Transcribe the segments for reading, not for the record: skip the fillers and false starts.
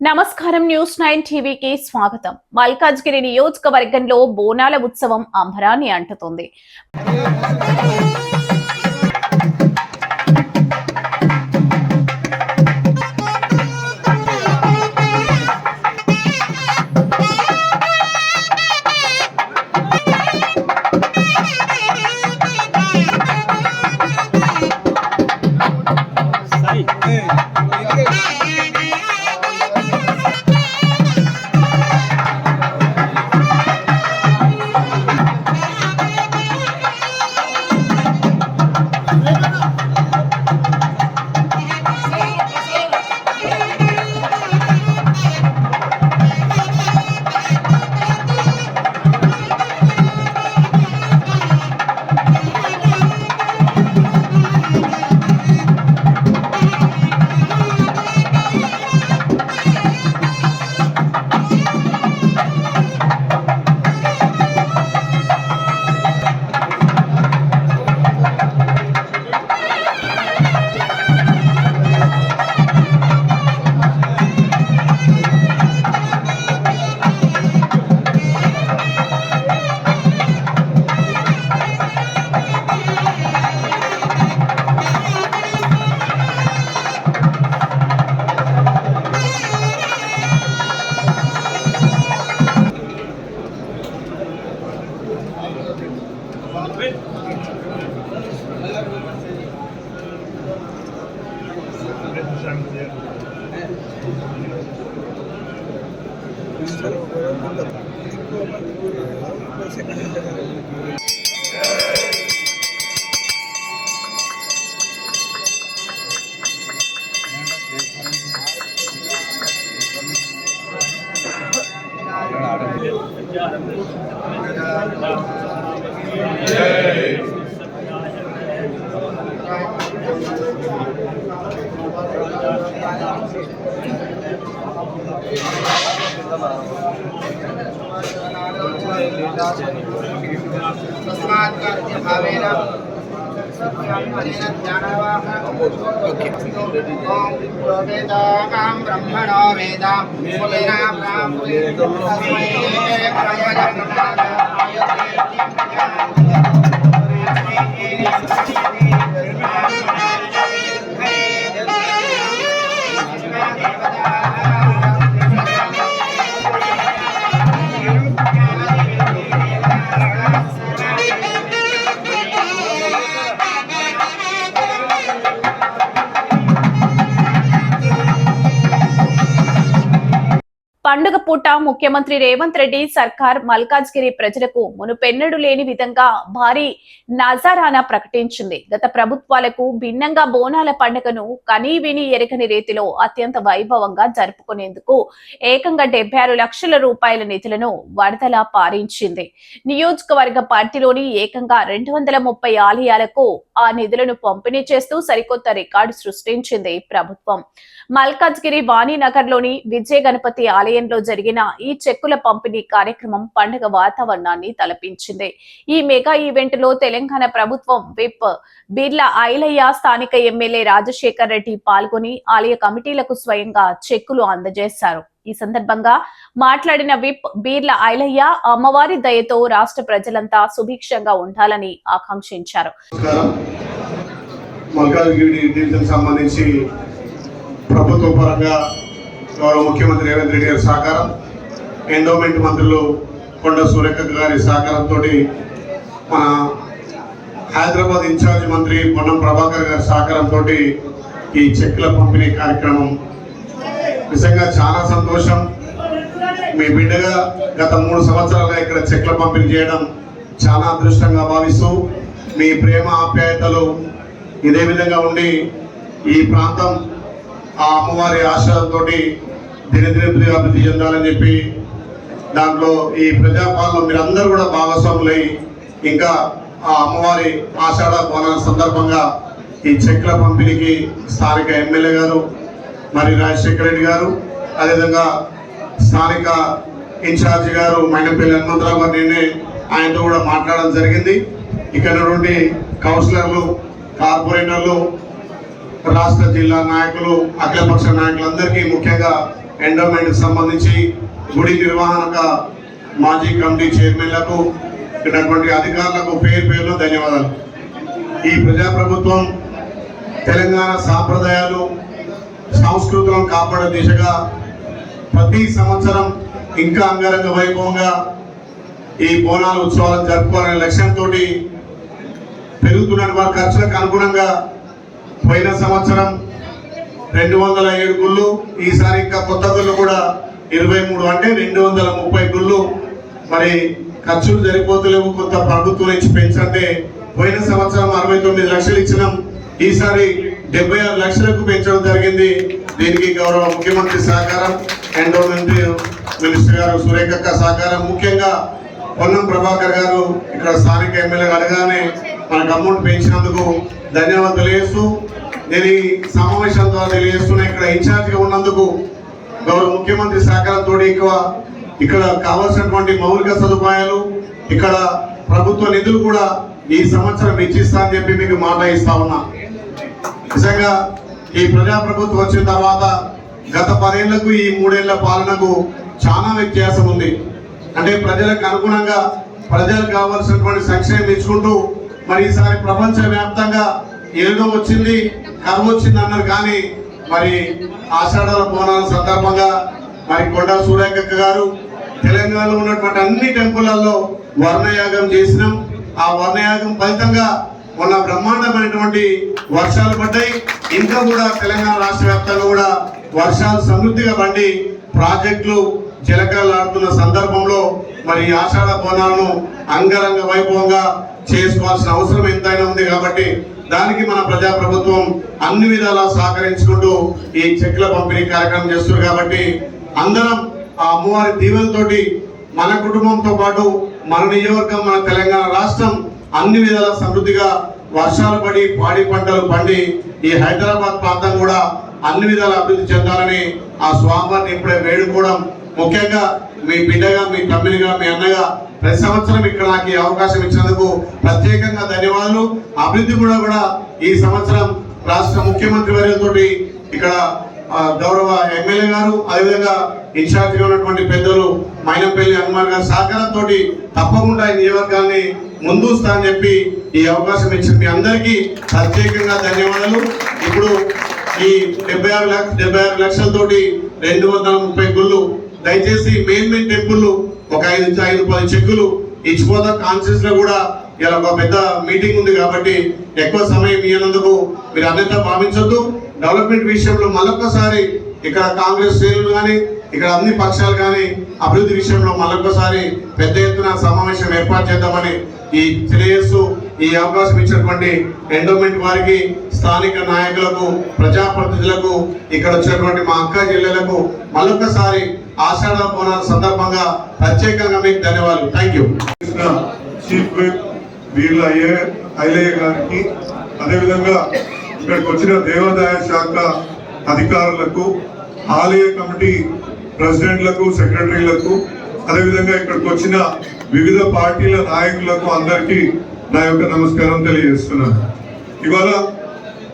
నమస్కారం న్యూస్ 9 టీవీకి స్వాగతం. మల్కాజ్గిరి నియోజకవర్గంలో బోనాల ఉత్సవం అంబరాన్ని అంటుతుంది. ब्रह्मणो वेद పండుగ పూట ముఖ్యమంత్రి రేవంత్ రెడ్డి సర్కార్ మల్కాజ్గిరి ప్రజలకు మునుపెన్నడూ లేని విధంగా భారీ నజారానా ప్రకటించింది. గత ప్రభుత్వాలకు భిన్నంగా బోనాల పండుగను కనీవిని ఎరగని రీతిలో అత్యంత వైభవంగా జరుపుకునేందుకు ఏకంగా 76 లక్షల రూపాయల నిధులను వరదలా పారించింది. నియోజకవర్గ పరిధిలోని ఏకంగా 230 ఆలయాలకు ఆ నిధులను పంపిణీ చేస్తూ సరికొత్త రికార్డు సృష్టించింది ప్రభుత్వం. మల్కాజ్గిరి వాణినగర్ లోని విజయ గణపతి ఆలయంలో జరిగిన ఈ చెక్కుల పంపిణీ కార్యక్రమం పండుగ వాతావరణాన్ని తలపించింది. ఈ మెగా ఈవెంట్ లో తెలంగాణ ప్రభుత్వం విప్ బీర్ల ఐలయ్య, స్థానిక ఎమ్మెల్యే రాజశేఖర్ రెడ్డి పాల్గొని ఆలయ కమిటీలకు స్వయంగా చెక్కులు అందజేశారు. ఈ సందర్భంగా మాట్లాడిన విప్ బీర్ల ఐలయ్య అమ్మవారి దయతో రాష్ట్ర ప్రజలంతా సుభిక్షంగా ఉండాలని ఆకాంక్షించారు. ప్రభుత్వ పరంగా గౌరవ ముఖ్యమంత్రి రేవంత్ రెడ్డి గారి సహకారం, ఎండోమెంట్ మంత్రులు కొండ సురేఖ గారి సహకారంతో మన హైదరాబాద్ ఇన్ఛార్జ్ మంత్రి పొన్నం ప్రభాకర్ గారి సహకారంతో ఈ చెక్కుల పంపిణీ కార్యక్రమం నిజంగా చాలా సంతోషం. మీ బిడ్డగా గత 3 సంవత్సరాలుగా ఇక్కడ చెక్కుల పంపిణీ చేయడం చాలా అదృష్టంగా భావిస్తూ మీ ప్రేమ ఆప్యాయతలు ఇదే విధంగా ఉండి ఈ ప్రాంతం ఆ అమ్మవారి ఆశలతో దినదిన అభివృద్ధి చెందాలని చెప్పి దాంట్లో ఈ ప్రజాపాలన మీరందరూ కూడా భాగస్వాములై ఇంకా ఆ అమ్మవారి ఆషాఢ బోనాల సందర్భంగా ఈ చెక్కుల పంపిణీకి స్థానిక ఎమ్మెల్యే గారు మరి రాజశేఖర రెడ్డి గారు, అదేవిధంగా స్థానిక ఇన్ఛార్జి గారు మైనపల్లి హనుమంతరావు గారు నిన్నే ఆయనతో కూడా మాట్లాడడం జరిగింది. ఇక్కడ నుండి కౌన్సిలర్లు, కార్పొరేటర్లు, రాష్ట్ర జిల్లా నాయకులు, అఖిలపక్ష నాయకులందరికీ ముఖ్యంగా ఎండోమెంట్ సంబంధించి గుడి నిర్వహణక మాజీ కమిటీ చైర్మన్లకు ఉన్నటువంటి అధికారులకు పేరున ధన్యవాదాలు. ఈ ప్రజాప్రభుత్వం తెలంగాణ సాంప్రదాయాలు సంస్కృతులను కాపాడే దిశగా ప్రతి సంవత్సరం ఇంకా అంగరంగ వైభవంగా ఈ బోనాల ఉత్సవాలను జరుపుకోవాలనే లక్ష్యంతో పెరుగుతున్నటువంటి ఖర్చులకు అనుగుణంగా పోయిన సంవత్సరం 207 గుళ్ళు, ఈసారి ఇంకా కొత్త గుళ్ళు కూడా 23 అంటే 230 గుళ్ళు. మరి ఖర్చులు సరిపోతలేవు, కొత్త ప్రభుత్వం నుంచి పెంచంటే పోయిన సంవత్సరం 69 లక్షలు ఇచ్చినాం, ఈసారి 76 లక్షలకు పెంచడం జరిగింది. దీనికి గౌరవ ముఖ్యమంత్రి సహకారం, ఎండోమెంట్ మినిస్టర్ గారు సురేఖక్క సహకారం, ముఖ్యంగా పొన్నం ప్రభాకర్ గారు ఇక్కడ స్థానిక ఎమ్మెల్యే అడగానే మనకు అమౌంట్ పెంచినందుకు ధన్యవాదాలు తెలియజేస్తూ, నేను ఈ సమావేశం ద్వారా తెలియజేస్తున్నా ఇక్కడ ఇన్ఛార్జిగా ఉన్నందుకు గౌరవ ముఖ్యమంత్రి సహకారంతో ఇక్కడ కావాల్సినటువంటి మౌలిక సదుపాయాలు, ఇక్కడ ప్రభుత్వ నిధులు కూడా ఈ సంవత్సరం ఇచ్చిస్తా అని చెప్పి మీకు మాట ఇస్తా ఉన్నా. నిజంగా ఈ ప్రజాప్రభుత్వం వచ్చిన తర్వాత గత 10 ఏళ్లకు ఈ 3 ఏళ్ల పాలనకు చాలా వ్యత్యాసం ఉంది. అంటే ప్రజలకు అనుగుణంగా ప్రజలకు కావాల్సినటువంటి సంక్షేమం ఇచ్చుకుంటూ మరి ఈసారి ప్రపంచ వ్యాప్తంగా ఏదో వచ్చింది, కరువు వచ్చింది అన్నారు. కానీ మరి ఆషాఢాల బోనాల సందర్భంగా మరి కొండా సూర్యకక్క గారు తెలంగాణలో ఉన్నటువంటి అన్ని టెంపుల్లలో వర్ణయాగం చేసినాం. ఆ వర్ణయాగం ఫలితంగా మొన్న బ్రహ్మాండమైనటువంటి వర్షాలు పడ్డాయి. ఇంకా కూడా తెలంగాణ రాష్ట్ర వ్యాప్తంగా కూడా వర్షాలు సమృద్ధిగా పడి ప్రాజెక్టులు చిలకలాడుతున్న సందర్భంలో మరి ఆషాఢ బోనాలను అంగరంగ వైభవంగా చేసుకోవాల్సిన అవసరం ఎంతైనా ఉంది. కాబట్టి దానికి మన ప్రజాప్రభుత్వం అన్ని విధాలా సహకరించుకుంటూ ఈ చెక్కుల పంపిణీ కార్యక్రమం చేస్తున్నారు. కాబట్టి అందరం ఆ అమ్మవారి దీవెనతోటి మన కుటుంబంతో పాటు మన నియోజకవర్గం, మన తెలంగాణ రాష్ట్రం అన్ని విధాల సమృద్ధిగా వర్షాలు పడి పాడి పంటలు పండి ఈ హైదరాబాద్ ప్రాంతం కూడా అన్ని విధాల అభివృద్ధి చెందాలని ఆ స్వామివారిని ఇప్పుడే వేడుకోవడం, ముఖ్యంగా మీ బిడ్డగా, మీ తమ్మిడిగా, మీ అన్నగా ప్రతి సంవత్సరం ఇక్కడ నాకు ఈ అవకాశం ఇచ్చినందుకు ప్రత్యేకంగా ధన్యవాదాలు. అభివృద్ధి కూడా ఈ సంవత్సరం రాష్ట్ర ముఖ్యమంత్రి వర్యులతోటి ఇక్కడ గౌరవ ఎమ్మెల్యే గారు, అదేవిధంగా ఇన్ఛార్జిగా ఉన్నటువంటి పెద్దలు మైనంపల్లి హనుమాన్ గారి సహకారంతో తప్పకుండా ఈ నియోజకవర్గాన్ని ముందుస్తా అని చెప్పి ఈ అవకాశం ఇచ్చిన మీ అందరికీ ప్రత్యేకంగా ధన్యవాదాలు. ఇప్పుడు ఈ 76 లక్షలతోటి 230 గుళ్ళు, దయచేసి మెయిన్ టెంపుల్ ఒక 5-10 చెక్కులు ఇచ్చిపోతా. కాన్షియస్ లో కూడా ఇలా ఒక పెద్ద మీటింగ్ ఉంది కాబట్టి ఎక్కువ సమయం ఇవ్వనందుకు మీరు అన్నింటిలో భావించొద్దు. డెవలప్మెంట్ విషయంలో మళ్ళొక్కసారి ఇక్కడ కాంగ్రెస్ శ్రేణులు కానీ ఇక్కడ అన్ని పక్షాలు కానీ అభివృద్ధి విషయంలో మళ్ళొక్కసారి పెద్ద ఎత్తున సమావేశం ఏర్పాటు చేద్దామని ఈ తెలియజేస్తూ ఈ అవకాశం ఇచ్చినటువంటి ఎండోమెంట్ వారికి, స్థానిక నాయకులకు, ప్రజాప్రతినిధులకు, ఇక్కడ వచ్చినటువంటి మా అక్క జిల్లాలకు మళ్ళొక్కసారి ఆషాఢ బోనాల సందర్భంగా ప్రత్యేకంగా మీకు ధన్యవాదాలు. Thank you. చీఫ్ విప్ వీళ్ళ ఐలయ్య గారికి, అదేవిధంగా ఇక్కడికి వచ్చిన దేవాదాయ శాఖ అధికారులకు, ఆలయ కమిటీ ప్రెసిడెంట్లకు, సెక్రటరీలకు, అదేవిధంగా ఇక్కడికి వచ్చిన వివిధ పార్టీల నాయకులకు అందరికీ నా యొక్క నమస్కారం తెలియజేస్తున్నాను. ఇవాళ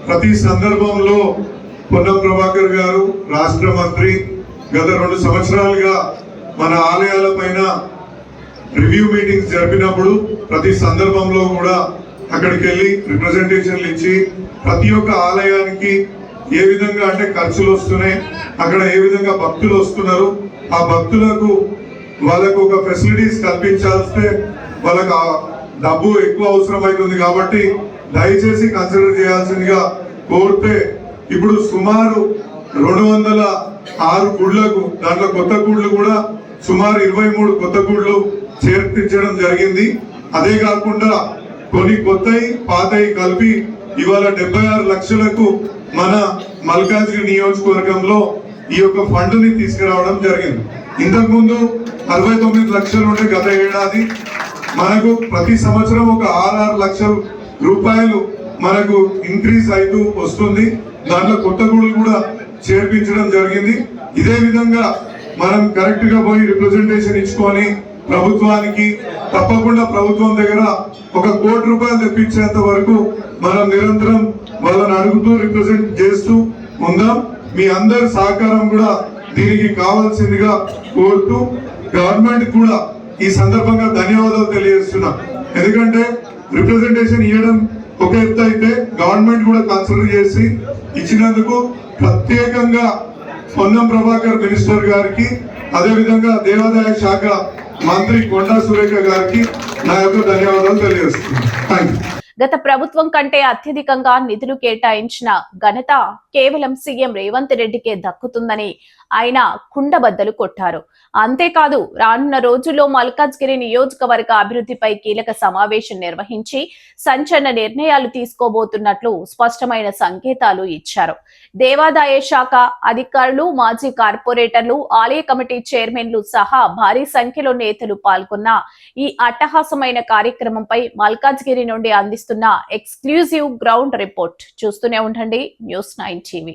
ప్రతి సందర్భంలో పొన్నం ప్రభాకర్ గారు రాష్ట్ర మంత్రి గత 2 సంవత్సరాలుగా మన ఆలయాల పైన రివ్యూ మీటింగ్స్ జరిపినప్పుడు ప్రతి సందర్భంలో కూడా అక్కడికి వెళ్ళి రిప్రజెంటేషన్లు ఇచ్చి ప్రతి ఒక్క ఆలయానికి ఏ విధంగా అంటే ఖర్చులు వస్తున్నాయి, అక్కడ ఏ విధంగా భక్తులు వస్తున్నారు, ఆ భక్తులకు వాళ్ళకు ఒక ఫెసిలిటీస్ కల్పించాల్స్తే వాళ్ళకు డబ్బు ఎక్కువ అవసరం అవుతుంది. కాబట్టి దయచేసి కన్సిడర్ చేయాల్సిందిగా కోరితే ఇప్పుడు సుమారు 206 గుళ్లకు, దాంట్లో కొత్త గుళ్ళు కూడా సుమారు 23 కొత్త గుళ్ళు చేర్పించడం జరిగింది. అదే కాకుండా కొన్ని కొత్తవి పాతవి కలిపి ఇవాళ 76 లక్షలకు మన మల్కాజ్గిరి నియోజకవర్గంలో ఈ యొక్క ఫండ్ని తీసుకురావడం జరిగింది. ఇంతకుముందు 69 లక్షలు ఉంటే గత ఏడాది మనకు ప్రతి సంవత్సరం ఒక 6 లక్షల రూపాయలు మనకు ఇంక్రీజ్ అవుతూ వస్తుంది. దాంట్లో కొత్త గుడులు కూడా చేర్పించడం జరిగింది. ఇదే విధంగా మనం కరెక్ట్ గా పోయి రిప్రజెంటేషన్ ఇచ్చుకొని ప్రభుత్వానికి తప్పకుండా ప్రభుత్వం దగ్గర ఒక 1 కోటి రూపాయలు తెప్పించేంత వరకు మనం నిరంతరం వాళ్ళని అడుగుతూ రిప్రజెంట్ చేస్తూ ఉందాం. మీ అందరి సహకారం కూడా దీనికి కావాల్సిందిగా కోరుతూ గవర్నమెంట్ కూడా ఈ సందర్భంగా ధన్యవాదాలు తెలియజేస్తున్నాం. ఎందుకంటే రిప్రజెంటేషన్ ఇవ్వడం ఒక ఎత్తు అయితే గవర్నమెంట్ కూడా కన్సిడర్ చేసి ఇచ్చినందుకు ప్రత్యేకంగా పొన్నం ప్రభాకర్ మినిస్టర్ గారికి, అదేవిధంగా దేవాదాయ శాఖ మంత్రి కొండా సురేఖ గారికి నా యొక్క ధన్యవాదాలు తెలియజేస్తున్నాను. Thank you. గత ప్రభుత్వం కంటే అత్యధికంగా నిధులు కేటాయించిన ఘనత కేవలం సీఎం రేవంత్ రెడ్డికే దక్కుతుందని ఆయన కుండబద్దలు కొట్టారు. అంతేకాదు రానున్న రోజుల్లో మల్కాజ్గిరి నియోజకవర్గ అభివృద్ధిపై కీలక సమావేశం నిర్వహించి సంచలన నిర్ణయాలు తీసుకోబోతున్నట్లు స్పష్టమైన సంకేతాలు ఇచ్చారు. దేవాదాయ శాఖ అధికారులు, మాజీ కార్పొరేటర్లు, ఆలయ కమిటీ చైర్మన్లు సహా భారీ సంఖ్యలో నేతలు పాల్గొన్న ఈ అట్టహాసమైన కార్యక్రమంపై మల్కాజ్గిరి నుండి అందిస్తున్న ఎక్స్క్లూజివ్ గ్రౌండ్ రిపోర్ట్ చూస్తూనే ఉండండి News 9 TV.